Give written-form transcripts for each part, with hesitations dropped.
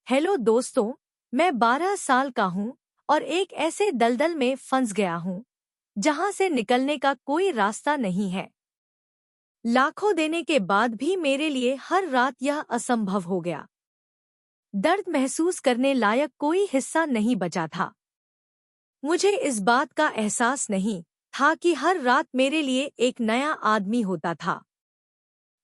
Hello दोस्तों। मैं 12 साल का हूँ और एक ऐसे दलदल में फंस गया हूँ जहाँ से निकलने का कोई रास्ता नहीं है। लाखों देने के बाद भी मेरे लिए हर रात यह असंभव हो गया। दर्द महसूस करने लायक कोई हिस्सा नहीं बचा था। मुझे इस बात का एहसास नहीं था कि हर रात मेरे लिए एक नया आदमी होता था।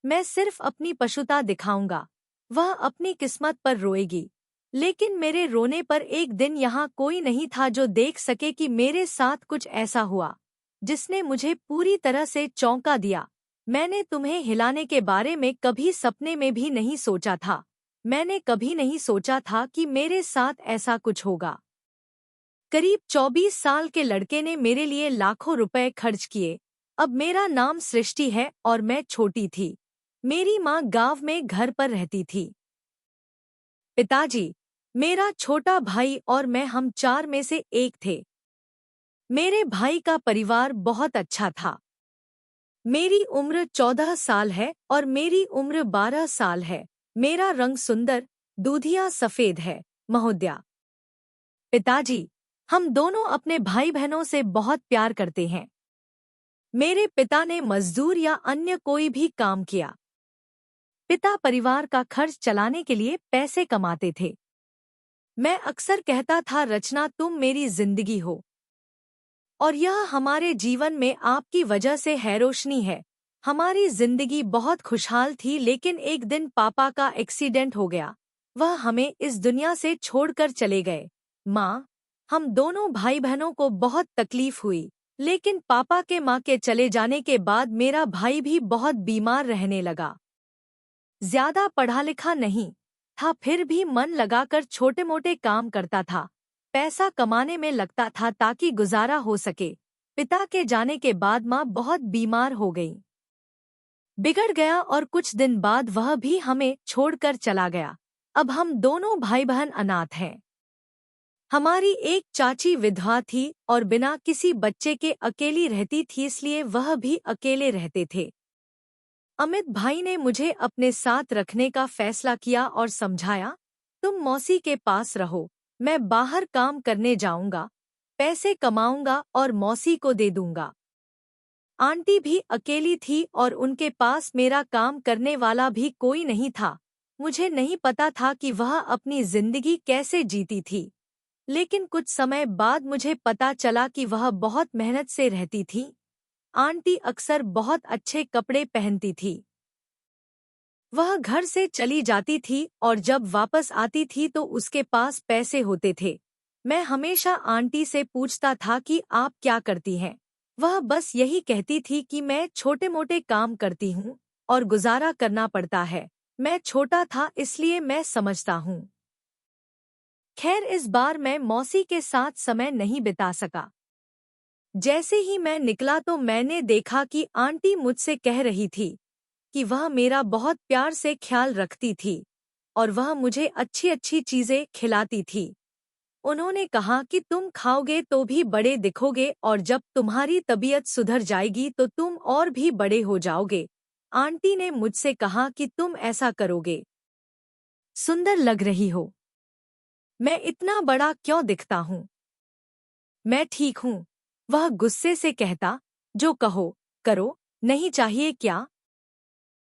मैं सिर्फ अपनी पशुता दिखाऊंगा, वह अपनी किस्मत पर रोएगी। लेकिन मेरे रोने पर एक दिन यहाँ कोई नहीं था जो देख सके कि मेरे साथ कुछ ऐसा हुआ जिसने मुझे पूरी तरह से चौंका दिया। मैंने तुम्हें हिलाने के बारे में कभी सपने में भी नहीं सोचा था। मैंने कभी नहीं सोचा था कि मेरे साथ ऐसा कुछ होगा। करीब 24 साल के लड़के ने मेरे लिए लाखों रुपए खर्च किए। अब मेरा नाम सृष्टि है और मैं छोटी थी। मेरी माँ गांव में घर पर रहती थी। पिताजी, मेरा छोटा भाई और मैं, हम 4 में से एक थे। मेरे भाई का परिवार बहुत अच्छा था। मेरी उम्र 14 साल है और मेरी उम्र 12 साल है। मेरा रंग सुंदर दूधिया सफेद है, महोदया। पिताजी, हम दोनों अपने भाई बहनों से बहुत प्यार करते हैं। मेरे पिता ने मजदूर या अन्य कोई भी काम किया। पिता परिवार का खर्च चलाने के लिए पैसे कमाते थे। मैं अक्सर कहता था, रचना, तुम मेरी जिंदगी हो और यह हमारे जीवन में आपकी वजह से है। रोशनी है। हमारी जिंदगी बहुत खुशहाल थी, लेकिन एक दिन पापा का एक्सीडेंट हो गया। वह हमें इस दुनिया से छोड़कर चले गए। माँ, हम दोनों भाई बहनों को बहुत तकलीफ हुई, लेकिन पापा के माँ के चले जाने के बाद मेरा भाई भी बहुत बीमार रहने लगा। ज्यादा पढ़ा लिखा नहीं था, फिर भी मन लगाकर छोटे मोटे काम करता था। पैसा कमाने में लगता था ताकि गुजारा हो सके। पिता के जाने के बाद माँ बहुत बीमार हो गई, बिगड़ गया और कुछ दिन बाद वह भी हमें छोड़कर चला गया। अब हम दोनों भाई बहन अनाथ हैं। हमारी एक चाची विधवा थी और बिना किसी बच्चे के अकेली रहती थी, इसलिए वह भी अकेले रहते थे। अमित भाई ने मुझे अपने साथ रखने का फैसला किया और समझाया, तुम मौसी के पास रहो, मैं बाहर काम करने जाऊंगा, पैसे कमाऊंगा और मौसी को दे दूंगा। आंटी भी अकेली थी और उनके पास मेरा काम करने वाला भी कोई नहीं था। मुझे नहीं पता था कि वह अपनी जिंदगी कैसे जीती थी, लेकिन कुछ समय बाद मुझे पता चला कि वह बहुत मेहनत से रहती थी। आंटी अक्सर बहुत अच्छे कपड़े पहनती थी। वह घर से चली जाती थी और जब वापस आती थी तो उसके पास पैसे होते थे। मैं हमेशा आंटी से पूछता था कि आप क्या करती हैं। वह बस यही कहती थी कि मैं छोटे मोटे काम करती हूँ और गुजारा करना पड़ता है। मैं छोटा था, इसलिए मैं समझता हूँ। खैर, इस बार मैं मौसी के साथ समय नहीं बिता सका। जैसे ही मैं निकला तो मैंने देखा कि आंटी मुझसे कह रही थी कि वह मेरा बहुत प्यार से ख्याल रखती थी और वह मुझे अच्छी अच्छी चीजें खिलाती थी। उन्होंने कहा कि तुम खाओगे तो भी बड़े दिखोगे और जब तुम्हारी तबीयत सुधर जाएगी तो तुम और भी बड़े हो जाओगे। आंटी ने मुझसे कहा कि तुम ऐसा करोगे, सुंदर लग रही हो। मैं इतना बड़ा क्यों दिखता हूँ? मैं ठीक हूँ, वह गुस्से से कहता। जो कहो करो, नहीं चाहिए क्या?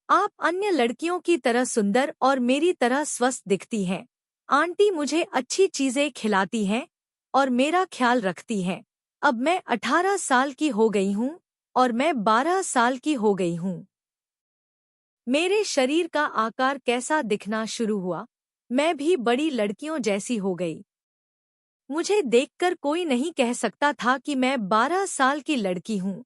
आप अन्य लड़कियों की तरह सुंदर और मेरी तरह स्वस्थ दिखती हैं। आंटी मुझे अच्छी चीजें खिलाती हैं और मेरा ख्याल रखती हैं। अब मैं 18 साल की हो गई हूँ और मैं 12 साल की हो गई हूँ। मेरे शरीर का आकार कैसा दिखना शुरू हुआ। मैं भी बड़ी लड़कियों जैसी हो गई। मुझे देखकर कोई नहीं कह सकता था कि मैं 12 साल की लड़की हूँ।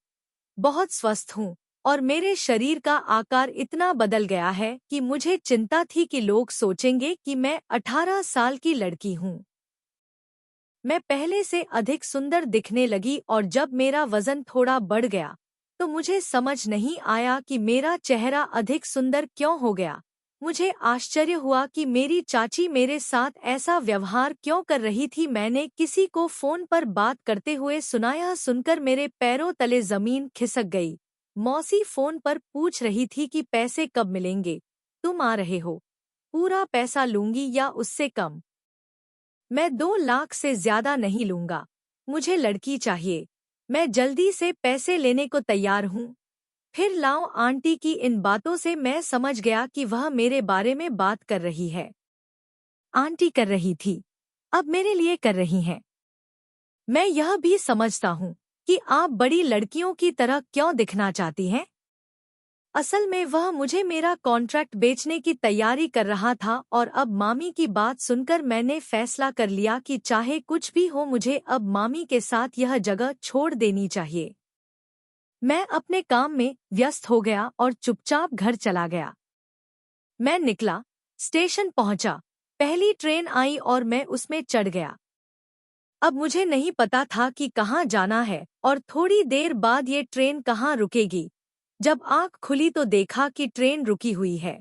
बहुत स्वस्थ हूँ और मेरे शरीर का आकार इतना बदल गया है कि मुझे चिंता थी कि लोग सोचेंगे कि मैं 18 साल की लड़की हूँ। मैं पहले से अधिक सुंदर दिखने लगी और जब मेरा वजन थोड़ा बढ़ गया तो मुझे समझ नहीं आया कि मेरा चेहरा अधिक सुंदर क्यों हो गया। मुझे आश्चर्य हुआ कि मेरी चाची मेरे साथ ऐसा व्यवहार क्यों कर रही थी। मैंने किसी को फोन पर बात करते हुए सुना। यह सुनकर मेरे पैरों तले जमीन खिसक गई। मौसी फोन पर पूछ रही थी कि पैसे कब मिलेंगे, तुम आ रहे हो? पूरा पैसा लूंगी या उससे कम। मैं 2 लाख से ज्यादा नहीं लूंगा। मुझे लड़की चाहिए। मैं जल्दी से पैसे लेने को तैयार हूँ। फिर लाओ आंटी की इन बातों से मैं समझ गया कि वह मेरे बारे में बात कर रही है। आंटी कर रही थी, अब मेरे लिए कर रही हैं। मैं यह भी समझता हूँ कि आप बड़ी लड़कियों की तरह क्यों दिखना चाहती हैं। असल में वह मुझे मेरा कॉन्ट्रैक्ट बेचने की तैयारी कर रहा था और अब मामी की बात सुनकर मैंने फैसला कर लिया कि चाहे कुछ भी हो मुझे अब मामी के साथ यह जगह छोड़ देनी चाहिए। मैं अपने काम में व्यस्त हो गया और चुपचाप घर चला गया। मैं निकला, स्टेशन पहुंचा, पहली ट्रेन आई और मैं उसमें चढ़ गया। अब मुझे नहीं पता था कि कहाँ जाना है और थोड़ी देर बाद ये ट्रेन कहाँ रुकेगी। जब आँख खुली तो देखा कि ट्रेन रुकी हुई है।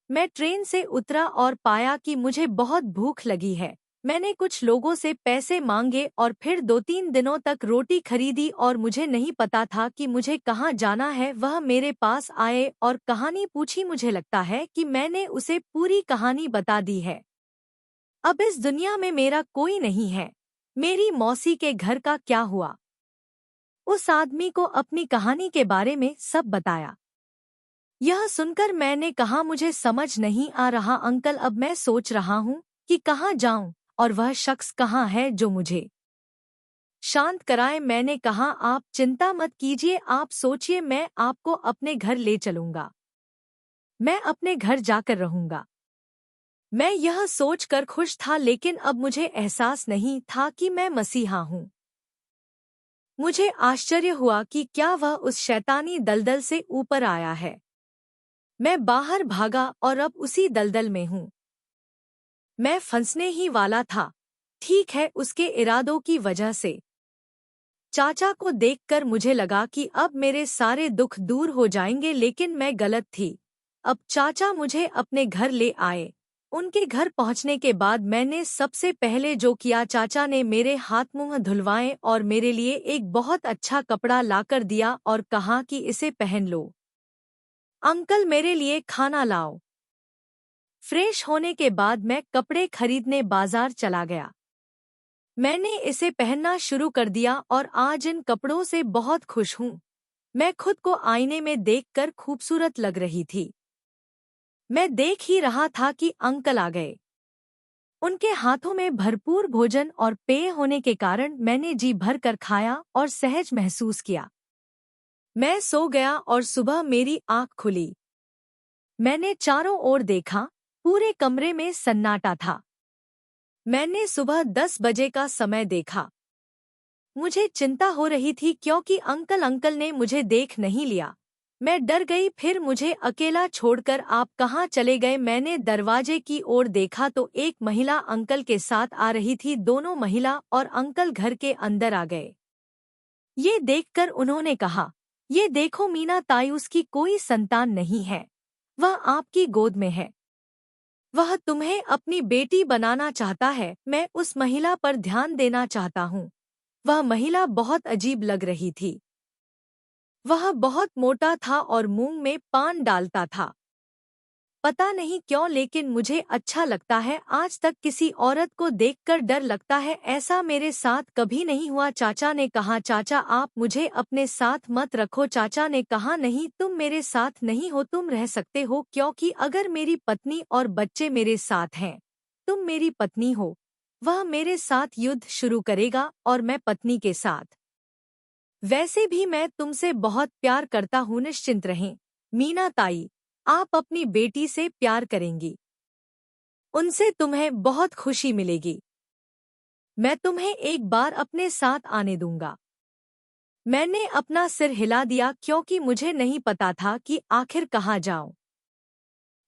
मैं ट्रेन से उतरा और पाया कि मुझे बहुत भूख लगी है। मैंने कुछ लोगों से पैसे मांगे और फिर 2-3 दिनों तक रोटी खरीदी और मुझे नहीं पता था कि मुझे कहाँ जाना है। वह मेरे पास आए और कहानी पूछी। मुझे लगता है कि मैंने उसे पूरी कहानी बता दी है। अब इस दुनिया में मेरा कोई नहीं है। मेरी मौसी के घर का क्या हुआ? उस आदमी को अपनी कहानी के बारे में सब बताया। यह सुनकर मैंने कहा मुझे समझ नहीं आ रहा अंकल। अब मैं सोच रहा हूँ कि कहाँ जाऊँ और वह शख्स कहाँ है जो मुझे शांत कराए। मैंने कहा आप चिंता मत कीजिए, आप सोचिए, मैं आपको अपने घर ले चलूंगा। मैं अपने घर जाकर रहूंगा। मैं यह सोचकर खुश था, लेकिन अब मुझे एहसास नहीं था कि मैं मसीहा हूँ। मुझे आश्चर्य हुआ कि क्या वह उस शैतानी दलदल से ऊपर आया है। मैं बाहर भागा और अब उसी दलदल में हूँ। मैं फंसने ही वाला था। ठीक है, उसके इरादों की वजह से। चाचा को देखकर मुझे लगा कि अब मेरे सारे दुख दूर हो जाएंगे, लेकिन मैं गलत थी। अब चाचा मुझे अपने घर ले आए। उनके घर पहुंचने के बाद मैंने सबसे पहले जो किया, चाचा ने मेरे हाथ मुंह धुलवाए और मेरे लिए एक बहुत अच्छा कपड़ा लाकर दिया और कहा कि इसे पहन लो। अंकल मेरे लिए खाना लाओ। फ्रेश होने के बाद मैं कपड़े खरीदने बाजार चला गया। मैंने इसे पहनना शुरू कर दिया और आज इन कपड़ों से बहुत खुश हूँ। मैं खुद को आईने में देखकर खूबसूरत लग रही थी। मैं देख ही रहा था कि अंकल आ गए। उनके हाथों में भरपूर भोजन और पेय होने के कारण मैंने जी भर कर खाया और सहज महसूस किया। मैं सो गया और सुबह मेरी आँख खुली। मैंने चारों ओर देखा, पूरे कमरे में सन्नाटा था। मैंने सुबह 10 बजे का समय देखा। मुझे चिंता हो रही थी क्योंकि अंकल ने मुझे देख नहीं लिया। मैं डर गई। फिर मुझे अकेला छोड़कर आप कहाँ चले गए? मैंने दरवाजे की ओर देखा तो एक महिला अंकल के साथ आ रही थी। दोनों महिला और अंकल घर के अंदर आ गए। ये देखकर उन्होंने कहा, ये देखो मीना ताई, उसकी कोई संतान नहीं है, वह आपकी गोद में है। वह तुम्हें अपनी बेटी बनाना चाहता है। मैं उस महिला पर ध्यान देना चाहता हूँ। वह महिला बहुत अजीब लग रही थी। वह बहुत मोटा था और मुंह में पान डालता था। पता नहीं क्यों, लेकिन मुझे अच्छा लगता है। आज तक किसी औरत को देखकर डर लगता है, ऐसा मेरे साथ कभी नहीं हुआ। चाचा ने कहा, चाचा आप मुझे अपने साथ मत रखो। चाचा ने कहा, नहीं, तुम मेरे साथ नहीं हो, तुम रह सकते हो, क्योंकि अगर मेरी पत्नी और बच्चे मेरे साथ हैं, तुम मेरी पत्नी हो। वह मेरे साथ युद्ध शुरू करेगा और मैं पत्नी के साथ। वैसे भी मैं तुमसे बहुत प्यार करता हूँ, निश्चिंत रहें। मीना ताई, आप अपनी बेटी से प्यार करेंगी, उनसे तुम्हें बहुत खुशी मिलेगी। मैं तुम्हें एक बार अपने साथ आने दूंगा। मैंने अपना सिर हिला दिया क्योंकि मुझे नहीं पता था कि आखिर कहाँ जाऊं।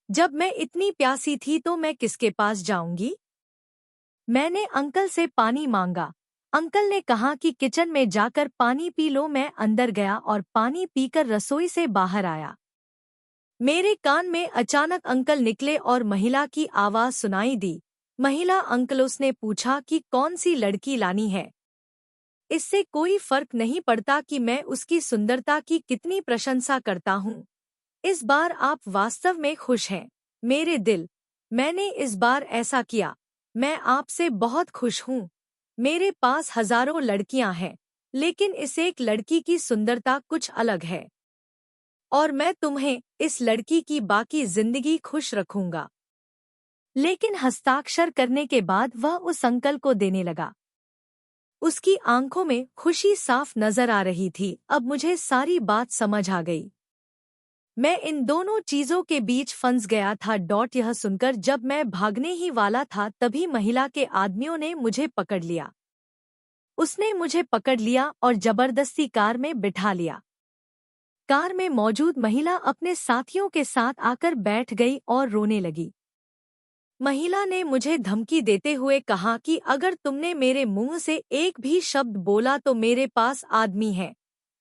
जब मैं इतनी प्यासी थी तो मैं किसके पास जाऊंगी? मैंने अंकल से पानी मांगा। अंकल ने कहा कि किचन में जाकर पानी पी लो। मैं अंदर गया और पानी पीकर रसोई से बाहर आया। मेरे कान में अचानक अंकल निकले और महिला की आवाज सुनाई दी। महिला अंकल, उसने पूछा कि कौन सी लड़की लानी है। इससे कोई फर्क नहीं पड़ता कि मैं उसकी सुंदरता की कितनी प्रशंसा करता हूँ। इस बार आप वास्तव में खुश हैं। मेरे दिल मैंने इस बार ऐसा किया। मैं आपसे बहुत खुश हूँ। मेरे पास हजारों लड़कियां हैं, लेकिन इस एक लड़की की सुंदरता कुछ अलग है। और मैं तुम्हें, इस लड़की की बाकी जिंदगी खुश रखूंगा। लेकिन हस्ताक्षर करने के बाद वह उस अंकल को देने लगा। उसकी आंखों में खुशी साफ नजर आ रही थी। अब मुझे सारी बात समझ आ गई। मैं इन दोनों चीजों के बीच फंस गया था। यह सुनकर जब मैं भागने ही वाला था तभी महिला के आदमियों ने मुझे पकड़ लिया। उसने मुझे पकड़ लिया और जबरदस्ती कार में बिठा लिया। कार में मौजूद महिला अपने साथियों के साथ आकर बैठ गई और रोने लगी। महिला ने मुझे धमकी देते हुए कहा कि अगर तुमने मेरे मुंह से एक भी शब्द बोला तो मेरे पास आदमी हैं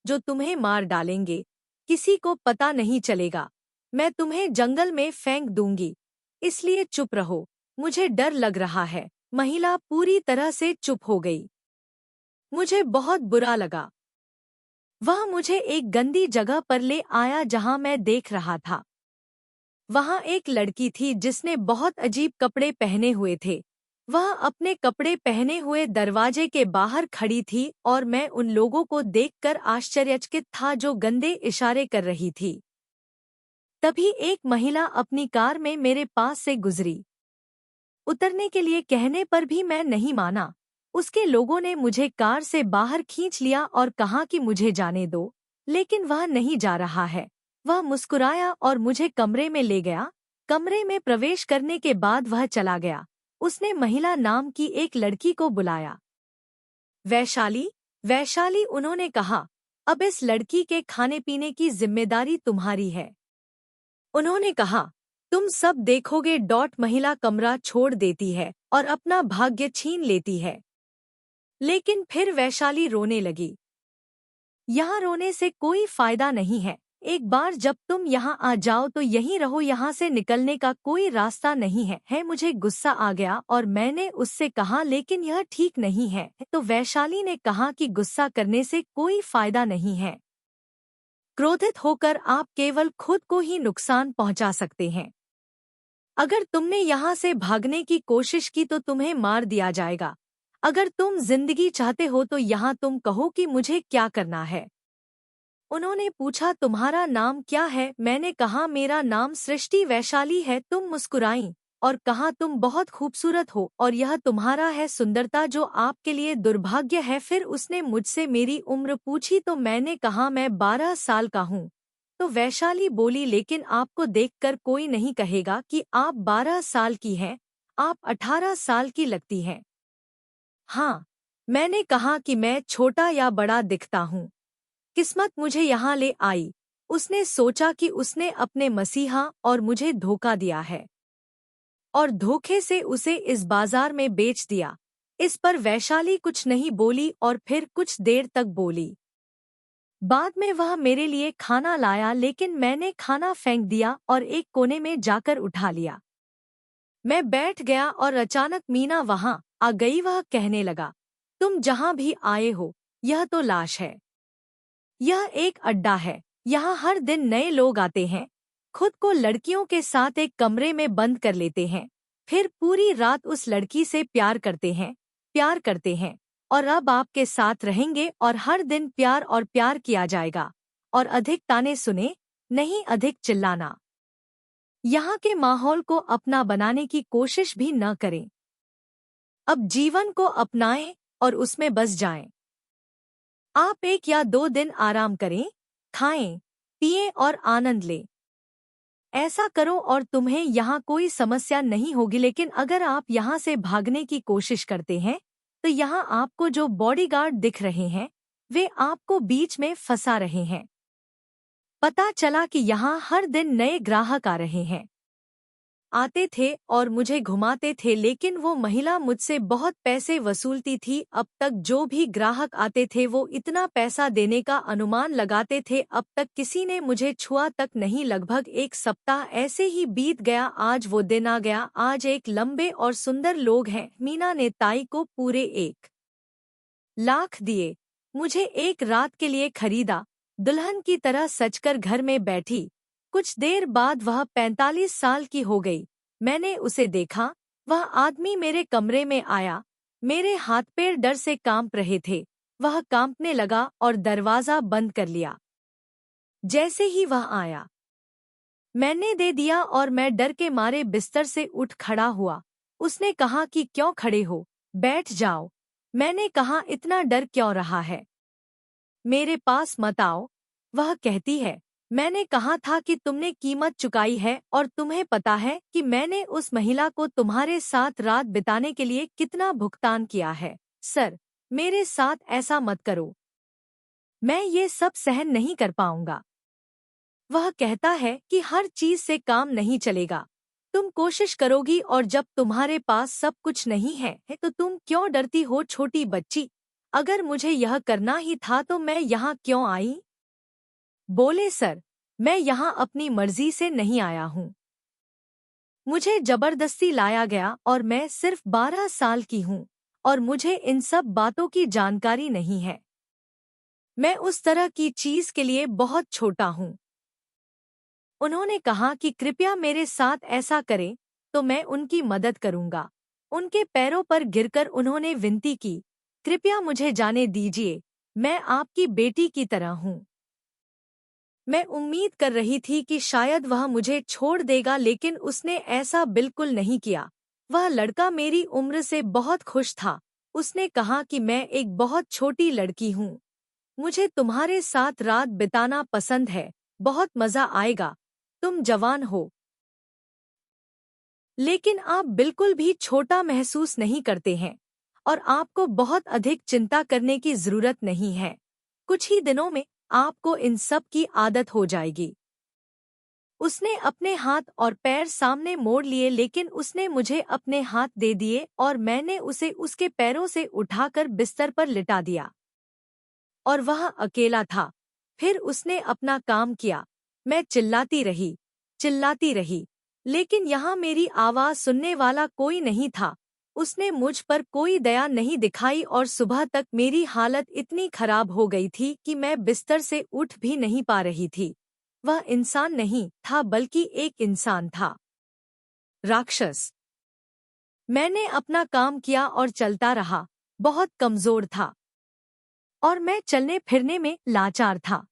जो तुम्हें मार डालेंगे। किसी को पता नहीं चलेगा। मैं तुम्हें जंगल में फेंक दूंगी, इसलिए चुप रहो। मुझे डर लग रहा है। महिला पूरी तरह से चुप हो गई। मुझे बहुत बुरा लगा। वह मुझे एक गंदी जगह पर ले आया जहां मैं देख रहा था। वहां एक लड़की थी जिसने बहुत अजीब कपड़े पहने हुए थे। वह अपने कपड़े पहने हुए दरवाजे के बाहर खड़ी थी और मैं उन लोगों को देखकर आश्चर्यचकित था जो गंदे इशारे कर रही थी। तभी एक महिला अपनी कार में मेरे पास से गुजरी। उतरने के लिए कहने पर भी मैं नहीं माना। उसके लोगों ने मुझे कार से बाहर खींच लिया और कहा कि मुझे जाने दो, लेकिन वह नहीं जा रहा है। वह मुस्कुराया और मुझे कमरे में ले गया। कमरे में प्रवेश करने के बाद वह चला गया। उसने महिला नाम की एक लड़की को बुलाया। वैशाली, वैशाली, उन्होंने कहा, अब इस लड़की के खाने पीने की जिम्मेदारी तुम्हारी है। उन्होंने कहा, तुम सब देखोगे। महिला कमरा छोड़ देती है और अपना भाग्य छीन लेती है। लेकिन फिर वैशाली रोने लगी। यहाँ रोने से कोई फायदा नहीं है। एक बार जब तुम यहाँ आ जाओ तो यहीं रहो। यहाँ से निकलने का कोई रास्ता नहीं है। मुझे गुस्सा आ गया और मैंने उससे कहा, लेकिन यह ठीक नहीं है। तो वैशाली ने कहा कि गुस्सा करने से कोई फायदा नहीं है। क्रोधित होकर आप केवल खुद को ही नुकसान पहुंचा सकते हैं। अगर तुमने यहाँ से भागने की कोशिश की तो तुम्हें मार दिया जाएगा। अगर तुम जिंदगी चाहते हो तो यहाँ तुम कहो कि मुझे क्या करना है। उन्होंने पूछा, तुम्हारा नाम क्या है? मैंने कहा, मेरा नाम सृष्टि वैशाली है। तुम मुस्कुराईं और कहा, तुम बहुत खूबसूरत हो और यह तुम्हारा है सुंदरता जो आपके लिए दुर्भाग्य है। फिर उसने मुझसे मेरी उम्र पूछी तो मैंने कहा, मैं 12 साल का हूँ। तो वैशाली बोली, लेकिन आपको देखकर कोई नहीं कहेगा कि आप 12 साल की हैं। आप 18 साल की लगती हैं। हाँ, मैंने कहा कि मैं छोटा या बड़ा दिखता हूँ। किस्मत मुझे यहाँ ले आई। उसने सोचा कि उसने अपने मसीहा और मुझे धोखा दिया है और धोखे से उसे इस बाजार में बेच दिया। इस पर वैशाली कुछ नहीं बोली और फिर कुछ देर तक बोली। बाद में वह मेरे लिए खाना लाया, लेकिन मैंने खाना फेंक दिया और एक कोने में जाकर उठा लिया। मैं बैठ गया और अचानक मीना वहां आ गई। वह कहने लगा, तुम जहां भी आए हो, यह तो लाश है। यह एक अड्डा है। यहाँ हर दिन नए लोग आते हैं, खुद को लड़कियों के साथ एक कमरे में बंद कर लेते हैं, फिर पूरी रात उस लड़की से प्यार करते हैं और अब आपके साथ रहेंगे और हर दिन प्यार और प्यार किया जाएगा। और अधिक ताने सुने, नहीं अधिक चिल्लाना। यहाँ के माहौल को अपना बनाने की कोशिश भी न करें। अब जीवन को अपनाएं और उसमें बस जाएं। आप 1 या 2 दिन आराम करें, खाएं, पिएं और आनंद लें। ऐसा करो और तुम्हें यहाँ कोई समस्या नहीं होगी। लेकिन अगर आप यहाँ से भागने की कोशिश करते हैं तो यहाँ आपको जो बॉडीगार्ड दिख रहे हैं वे आपको बीच में फंसा रहे हैं। पता चला कि यहाँ हर दिन नए ग्राहक आ रहे हैं, आते थे और मुझे घुमाते थे, लेकिन वो महिला मुझसे बहुत पैसे वसूलती थी। अब तक जो भी ग्राहक आते थे वो इतना पैसा देने का अनुमान लगाते थे। अब तक किसी ने मुझे छुआ तक नहीं। लगभग 1 सप्ताह ऐसे ही बीत गया। आज वो दिन आ गया। आज एक लंबे और सुंदर लोग हैं। मीना ने ताई को पूरे 1 लाख दिए। मुझे एक रात के लिए खरीदा। दुल्हन की तरह सजकर घर में बैठी। कुछ देर बाद वह 45 साल की हो गई। मैंने उसे देखा। वह आदमी मेरे कमरे में आया। मेरे हाथ पैर डर से कांप रहे थे। वह कांपने लगा और दरवाजा बंद कर लिया। जैसे ही वह आया, मैंने दे दिया और मैं डर के मारे बिस्तर से उठ खड़ा हुआ। उसने कहा कि क्यों खड़े हो, बैठ जाओ। मैंने कहा इतना डर क्यों रहा है, मेरे पास मत आओ। वह कहती है, मैंने कहा था कि तुमने कीमत चुकाई है और तुम्हें पता है कि मैंने उस महिला को तुम्हारे साथ रात बिताने के लिए कितना भुगतान किया है। सर, मेरे साथ ऐसा मत करो, मैं ये सब सहन नहीं कर पाऊंगा। वह कहता है कि हर चीज से काम नहीं चलेगा। तुम कोशिश करोगी और जब तुम्हारे पास सब कुछ नहीं है तो तुम क्यों डरती हो छोटी बच्ची। अगर मुझे यह करना ही था तो मैं यहाँ क्यों आई? बोले, सर, मैं यहाँ अपनी मर्जी से नहीं आया हूँ। मुझे जबरदस्ती लाया गया और मैं सिर्फ 12 साल की हूँ और मुझे इन सब बातों की जानकारी नहीं है। मैं उस तरह की चीज के लिए बहुत छोटा हूँ। उन्होंने कहा कि कृपया मेरे साथ ऐसा करें तो मैं उनकी मदद करूंगा। उनके पैरों पर गिरकर उन्होंने विनती की, कृपया मुझे जाने दीजिए, मैं आपकी बेटी की तरह हूँ। मैं उम्मीद कर रही थी कि शायद वह मुझे छोड़ देगा, लेकिन उसने ऐसा बिल्कुल नहीं किया। वह लड़का मेरी उम्र से बहुत खुश था। उसने कहा कि मैं एक बहुत छोटी लड़की हूँ, मुझे तुम्हारे साथ रात बिताना पसंद है, बहुत मजा आएगा। तुम जवान हो, लेकिन आप बिल्कुल भी छोटा महसूस नहीं करते हैं और आपको बहुत अधिक चिंता करने की जरूरत नहीं है। कुछ ही दिनों में आपको इन सब की आदत हो जाएगी। उसने अपने हाथ और पैर सामने मोड़ लिए, लेकिन उसने मुझे अपने हाथ दे दिए और मैंने उसे उसके पैरों से उठाकर बिस्तर पर लिटा दिया और वह अकेला था। फिर उसने अपना काम किया। मैं चिल्लाती रही, लेकिन यहाँ मेरी आवाज सुनने वाला कोई नहीं था। उसने मुझ पर कोई दया नहीं दिखाई और सुबह तक मेरी हालत इतनी खराब हो गई थी कि मैं बिस्तर से उठ भी नहीं पा रही थी। वह इंसान नहीं था बल्कि एक इंसान था, राक्षस। मैंने अपना काम किया और चलता रहा। बहुत कमजोर था और मैं चलने फिरने में लाचार था।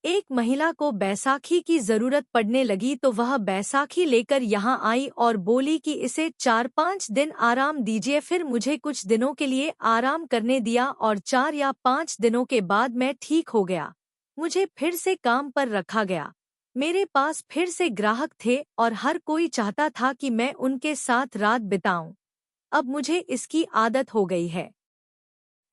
एक महिला को बैसाखी की जरूरत पड़ने लगी तो वह बैसाखी लेकर यहाँ आई और बोली कि इसे 4-5 दिन आराम दीजिए। फिर मुझे कुछ दिनों के लिए आराम करने दिया और 4 या 5 दिनों के बाद मैं ठीक हो गया। मुझे फिर से काम पर रखा गया। मेरे पास फिर से ग्राहक थे और हर कोई चाहता था कि मैं उनके साथ रात बिताऊं। अब मुझे इसकी आदत हो गई है।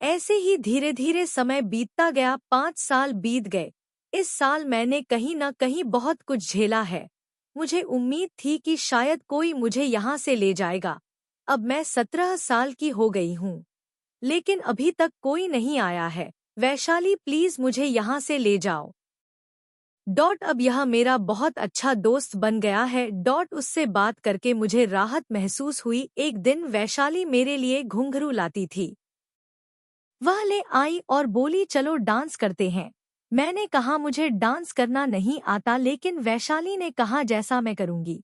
ऐसे ही धीरे धीरे समय बीतता गया। 5 साल बीत गए। इस साल मैंने कहीं न कहीं बहुत कुछ झेला है। मुझे उम्मीद थी कि शायद कोई मुझे यहाँ से ले जाएगा। अब मैं 17 साल की हो गई हूँ, लेकिन अभी तक कोई नहीं आया है। वैशाली, प्लीज मुझे यहाँ से ले जाओ। अब यह मेरा बहुत अच्छा दोस्त बन गया है। उससे बात करके मुझे राहत महसूस हुई। एक दिन वैशाली मेरे लिए घुंघरू लाती थी। वह ले आई और बोली, चलो डांस करते हैं। मैंने कहा मुझे डांस करना नहीं आता, लेकिन वैशाली ने कहा जैसा मैं करूंगी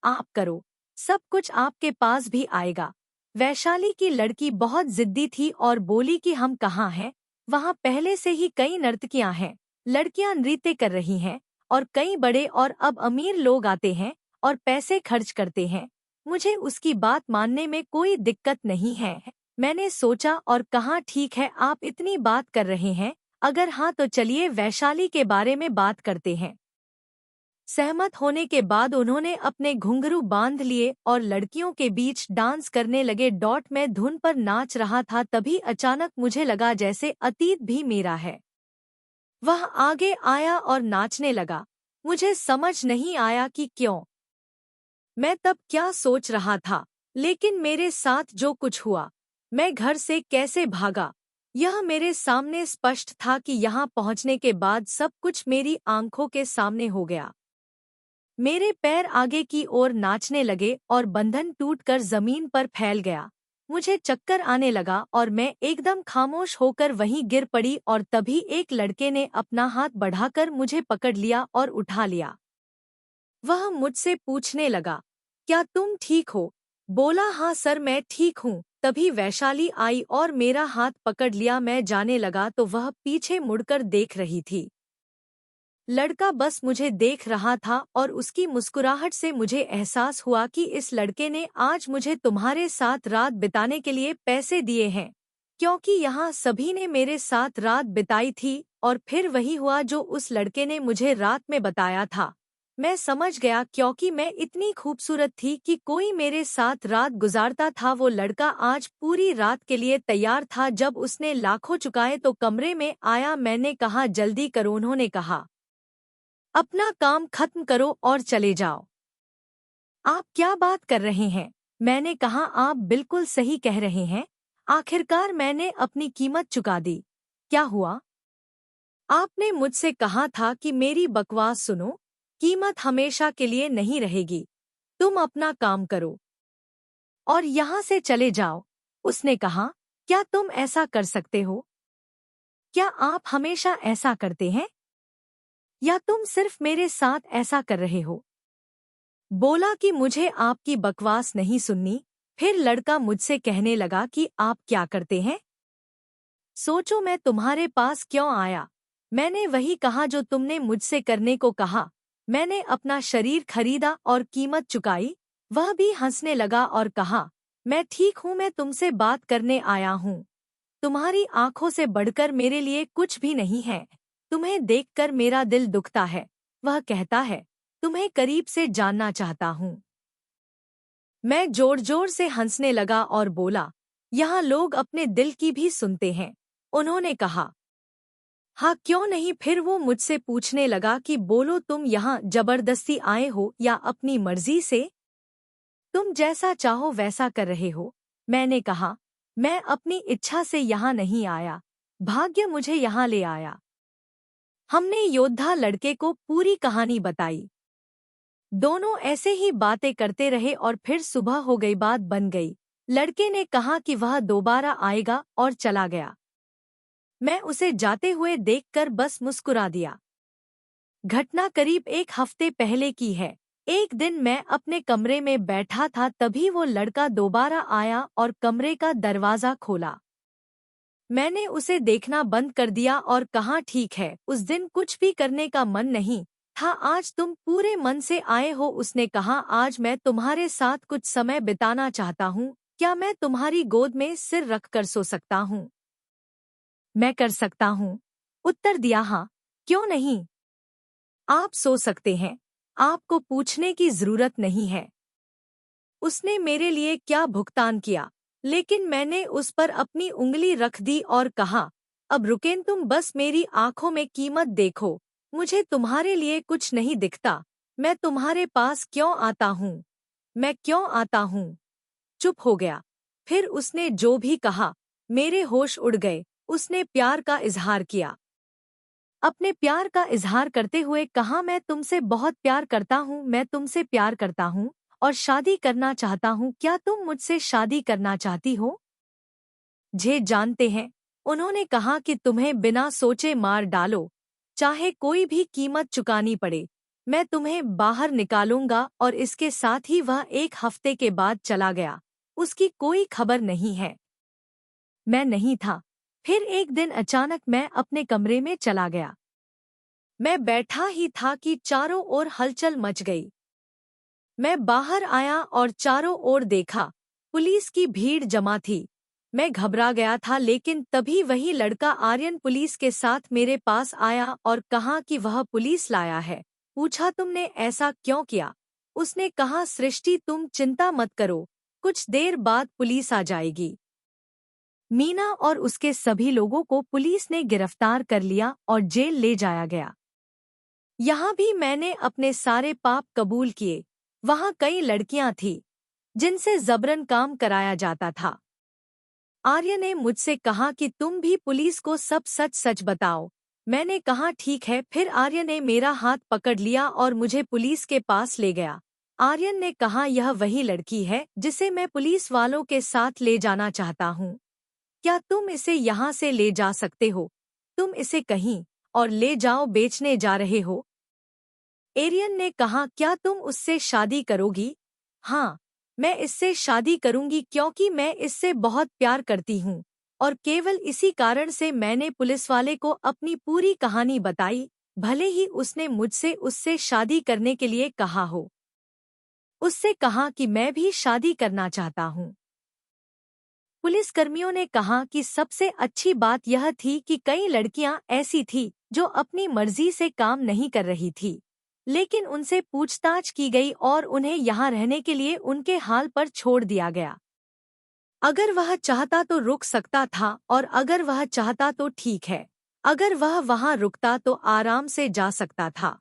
आप करो, सब कुछ आपके पास भी आएगा। वैशाली की लड़की बहुत जिद्दी थी और बोली कि हम कहाँ हैं, वहाँ पहले से ही कई नर्तकियां हैं, लड़कियां नृत्य कर रही हैं और कई बड़े और अब अमीर लोग आते हैं और पैसे खर्च करते हैं। मुझे उसकी बात मानने में कोई दिक्कत नहीं है। मैंने सोचा और कहा, ठीक है, आप इतनी बात कर रहे हैं, अगर हाँ तो चलिए वैशाली के बारे में बात करते हैं। सहमत होने के बाद उन्होंने अपने घुंघरू बांध लिए और लड़कियों के बीच डांस करने लगे। मैं धुन पर नाच रहा था, तभी अचानक मुझे लगा जैसे अतीत भी मेरा है। वह आगे आया और नाचने लगा। मुझे समझ नहीं आया कि क्यों, मैं तब क्या सोच रहा था, लेकिन मेरे साथ जो कुछ हुआ, मैं घर से कैसे भागा, यह मेरे सामने स्पष्ट था कि यहाँ पहुँचने के बाद सब कुछ मेरी आंखों के सामने हो गया। मेरे पैर आगे की ओर नाचने लगे और बंधन टूटकर जमीन पर फैल गया। मुझे चक्कर आने लगा और मैं एकदम खामोश होकर वहीं गिर पड़ी और तभी एक लड़के ने अपना हाथ बढ़ाकर मुझे पकड़ लिया और उठा लिया। वह मुझसे पूछने लगा, क्या तुम ठीक हो? बोला, हाँ सर मैं ठीक हूँ। तभी वैशाली आई और मेरा हाथ पकड़ लिया। मैं जाने लगा तो वह पीछे मुड़कर देख रही थी। लड़का बस मुझे देख रहा था और उसकी मुस्कुराहट से मुझे एहसास हुआ कि इस लड़के ने आज मुझे तुम्हारे साथ रात बिताने के लिए पैसे दिए हैं, क्योंकि यहाँ सभी ने मेरे साथ रात बिताई थी। और फिर वही हुआ जो उस लड़के ने मुझे रात में बताया था। मैं समझ गया, क्योंकि मैं इतनी खूबसूरत थी कि कोई मेरे साथ रात गुजारता था। वो लड़का आज पूरी रात के लिए तैयार था। जब उसने लाखों चुकाए तो कमरे में आया। मैंने कहा, जल्दी करो। उन्होंने कहा, अपना काम खत्म करो और चले जाओ। आप क्या बात कर रहे हैं? मैंने कहा, आप बिल्कुल सही कह रहे हैं। आखिरकार मैंने अपनी कीमत चुका दी। क्या हुआ? आपने मुझसे कहा था कि मेरी बकवास सुनो, कीमत हमेशा के लिए नहीं रहेगी। तुम अपना काम करो और यहाँ से चले जाओ। उसने कहा, क्या तुम ऐसा कर सकते हो? क्या आप हमेशा ऐसा करते हैं या तुम सिर्फ मेरे साथ ऐसा कर रहे हो? बोला कि मुझे आपकी बकवास नहीं सुननी। फिर लड़का मुझसे कहने लगा कि आप क्या करते हैं? सोचो, मैं तुम्हारे पास क्यों आया? मैंने वही कहा जो तुमने मुझसे करने को कहा। मैंने अपना शरीर खरीदा और कीमत चुकाई। वह भी हंसने लगा और कहा, मैं ठीक हूँ, मैं तुमसे बात करने आया हूँ। तुम्हारी आंखों से बढ़कर मेरे लिए कुछ भी नहीं है। तुम्हें देखकर मेरा दिल दुखता है। वह कहता है, तुम्हें करीब से जानना चाहता हूँ। मैं जोर जोर से हंसने लगा और बोला, यहाँ लोग अपने दिल की भी सुनते हैं। उन्होंने कहा, हाँ क्यों नहीं। फिर वो मुझसे पूछने लगा कि बोलो, तुम यहाँ जबरदस्ती आए हो या अपनी मर्जी से? तुम जैसा चाहो वैसा कर रहे हो। मैंने कहा, मैं अपनी इच्छा से यहाँ नहीं आया, भाग्य मुझे यहाँ ले आया। हमने योद्धा लड़के को पूरी कहानी बताई। दोनों ऐसे ही बातें करते रहे और फिर सुबह हो गई, बात बन गई। लड़के ने कहा कि वह दोबारा आएगा और चला गया। मैं उसे जाते हुए देखकर बस मुस्कुरा दिया। घटना करीब एक हफ्ते पहले की है। एक दिन मैं अपने कमरे में बैठा था, तभी वो लड़का दोबारा आया और कमरे का दरवाजा खोला। मैंने उसे देखना बंद कर दिया और कहा, ठीक है, उस दिन कुछ भी करने का मन नहीं था, आज तुम पूरे मन से आए हो। उसने कहा, आज मैं तुम्हारे साथ कुछ समय बिताना चाहता हूँ। क्या मैं तुम्हारी गोद में सिर रख कर सो सकता हूँ? मैं कर सकता हूँ। उत्तर दिया, हाँ, क्यों नहीं। आप सो सकते हैं, आपको पूछने की जरूरत नहीं है। उसने मेरे लिए क्या भुगतान किया, लेकिन मैंने उस पर अपनी उंगली रख दी और कहा, अब रुकें, तुम बस मेरी आंखों में कीमत देखो। मुझे तुम्हारे लिए कुछ नहीं दिखता। मैं तुम्हारे पास क्यों आता हूँ? मैं क्यों आता हूँ? चुप हो गया। फिर उसने जो भी कहा, मेरे होश उड़ गए। उसने प्यार का इजहार किया। अपने प्यार का इजहार करते हुए कहा, मैं तुमसे बहुत प्यार करता हूँ, मैं तुमसे प्यार करता हूँ और शादी करना चाहता हूँ। क्या तुम मुझसे शादी करना चाहती हो? जे जानते हैं, उन्होंने कहा कि तुम्हें बिना सोचे मार डालो, चाहे कोई भी कीमत चुकानी पड़े। मैं तुम्हें बाहर निकालूंगा। और इसके साथ ही वह एक हफ्ते के बाद चला गया। उसकी कोई खबर नहीं है। मैं नहीं था। फिर एक दिन अचानक मैं अपने कमरे में चला गया। मैं बैठा ही था कि चारों ओर हलचल मच गई। मैं बाहर आया और चारों ओर देखा। पुलिस की भीड़ जमा थी। मैं घबरा गया था, लेकिन तभी वही लड़का आर्यन पुलिस के साथ मेरे पास आया और कहा कि वह पुलिस लाया है। पूछा, तुमने ऐसा क्यों किया? उसने कहा, सृष्टि तुम चिंता मत करो, कुछ देर बाद पुलिस आ जाएगी। मीना और उसके सभी लोगों को पुलिस ने गिरफ्तार कर लिया और जेल ले जाया गया। यहाँ भी मैंने अपने सारे पाप कबूल किए। वहाँ कई लड़कियां थीं जिनसे जबरन काम कराया जाता था। आर्य ने मुझसे कहा कि तुम भी पुलिस को सब सच सच बताओ। मैंने कहा, ठीक है। फिर आर्य ने मेरा हाथ पकड़ लिया और मुझे पुलिस के पास ले गया। आर्यन ने कहा, यह वही लड़की है जिसे मैं पुलिस वालों के साथ ले जाना चाहता हूँ। क्या तुम इसे यहाँ से ले जा सकते हो? तुम इसे कहीं और ले जाओ, बेचने जा रहे हो? एरियन ने कहा, क्या तुम उससे शादी करोगी? हाँ, मैं इससे शादी करूंगी क्योंकि मैं इससे बहुत प्यार करती हूँ। और केवल इसी कारण से मैंने पुलिस वाले को अपनी पूरी कहानी बताई, भले ही उसने मुझसे उससे शादी करने के लिए कहा हो। उससे कहा कि मैं भी शादी करना चाहता हूँ। पुलिसकर्मियों ने कहा कि सबसे अच्छी बात यह थी कि कई लड़कियां ऐसी थी जो अपनी मर्जी से काम नहीं कर रही थी, लेकिन उनसे पूछताछ की गई और उन्हें यहाँ रहने के लिए उनके हाल पर छोड़ दिया गया। अगर वह चाहता तो रुक सकता था और अगर वह चाहता तो ठीक है, अगर वह वहाँ रुकता तो आराम से जा सकता था।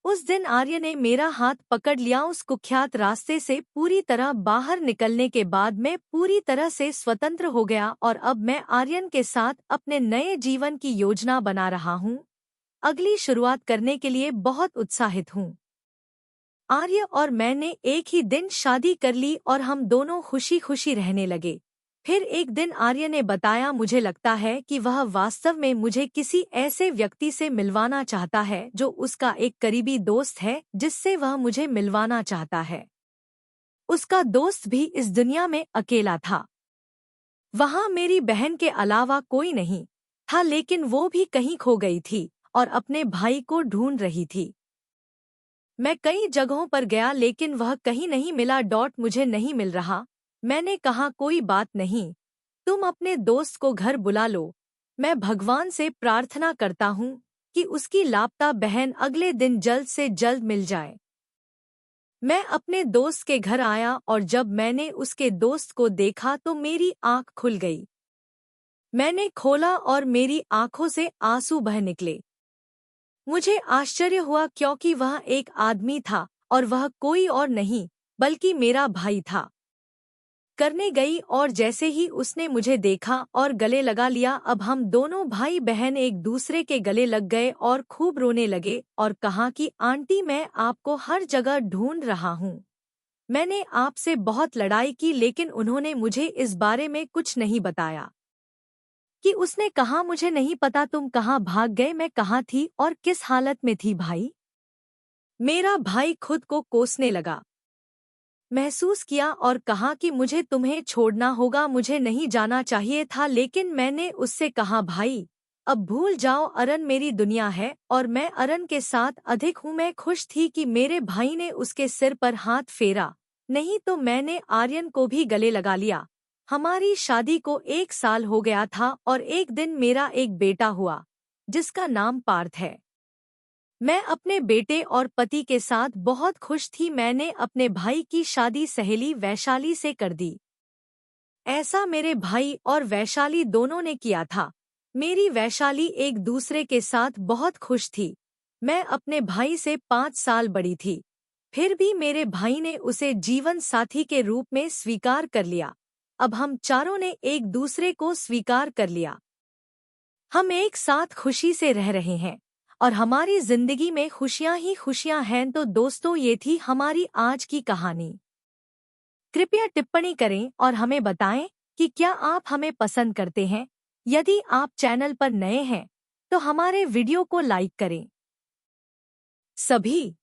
उस दिन आर्य ने मेरा हाथ पकड़ लिया। उस कुख्यात रास्ते से पूरी तरह बाहर निकलने के बाद मैं पूरी तरह से स्वतंत्र हो गया और अब मैं आर्यन के साथ अपने नए जीवन की योजना बना रहा हूँ। अगली शुरुआत करने के लिए बहुत उत्साहित हूँ। आर्य और मैंने एक ही दिन शादी कर ली और हम दोनों खुशी खुशी रहने लगे। फिर एक दिन आर्य ने बताया, मुझे लगता है कि वह वास्तव में मुझे किसी ऐसे व्यक्ति से मिलवाना चाहता है जो उसका एक करीबी दोस्त है जिससे वह मुझे मिलवाना चाहता है। उसका दोस्त भी इस दुनिया में अकेला था। वहाँ मेरी बहन के अलावा कोई नहीं था, लेकिन वो भी कहीं खो गई थी और अपने भाई को ढूंढ रही थी। मैं कई जगहों पर गया लेकिन वह कहीं नहीं मिला। मुझे नहीं मिल रहा। मैंने कहा, कोई बात नहीं, तुम अपने दोस्त को घर बुला लो। मैं भगवान से प्रार्थना करता हूँ कि उसकी लापता बहन अगले दिन जल्द से जल्द मिल जाए। मैं अपने दोस्त के घर आया और जब मैंने उसके दोस्त को देखा तो मेरी आंख खुल गई। मैंने खोला और मेरी आंखों से आंसू बह निकले। मुझे आश्चर्य हुआ क्योंकि वह एक आदमी था और वह कोई और नहीं बल्कि मेरा भाई था। करने गई और जैसे ही उसने मुझे देखा और गले लगा लिया, अब हम दोनों भाई बहन एक दूसरे के गले लग गए और खूब रोने लगे और कहा कि आंटी, मैं आपको हर जगह ढूंढ रहा हूँ। मैंने आपसे बहुत लड़ाई की लेकिन उन्होंने मुझे इस बारे में कुछ नहीं बताया। कि उसने कहा, मुझे नहीं पता तुम कहाँ भाग गए, मैं कहाँ थी और किस हालत में थी भाई। मेरा भाई खुद को कोसने लगा, महसूस किया और कहा कि मुझे तुम्हें छोड़ना होगा, मुझे नहीं जाना चाहिए था। लेकिन मैंने उससे कहा, भाई अब भूल जाओ, अरन मेरी दुनिया है और मैं अरन के साथ अधिक हूँ। मैं खुश थी कि मेरे भाई ने उसके सिर पर हाथ फेरा, नहीं तो मैंने आर्यन को भी गले लगा लिया। हमारी शादी को 1 साल हो गया था और एक दिन मेरा एक बेटा हुआ जिसका नाम पार्थ है। मैं अपने बेटे और पति के साथ बहुत खुश थी। मैंने अपने भाई की शादी सहेली वैशाली से कर दी। ऐसा मेरे भाई और वैशाली दोनों ने किया था। मेरी वैशाली एक दूसरे के साथ बहुत खुश थी। मैं अपने भाई से 5 साल बड़ी थी, फिर भी मेरे भाई ने उसे जीवन साथी के रूप में स्वीकार कर लिया। अब हम चारों ने एक दूसरे को स्वीकार कर लिया। हम एक साथ खुशी से रह रहे हैं और हमारी जिंदगी में खुशियां ही खुशियां हैं। तो दोस्तों, ये थी हमारी आज की कहानी। कृपया टिप्पणी करें और हमें बताएं कि क्या आप हमें पसंद करते हैं। यदि आप चैनल पर नए हैं तो हमारे वीडियो को लाइक करें। सभी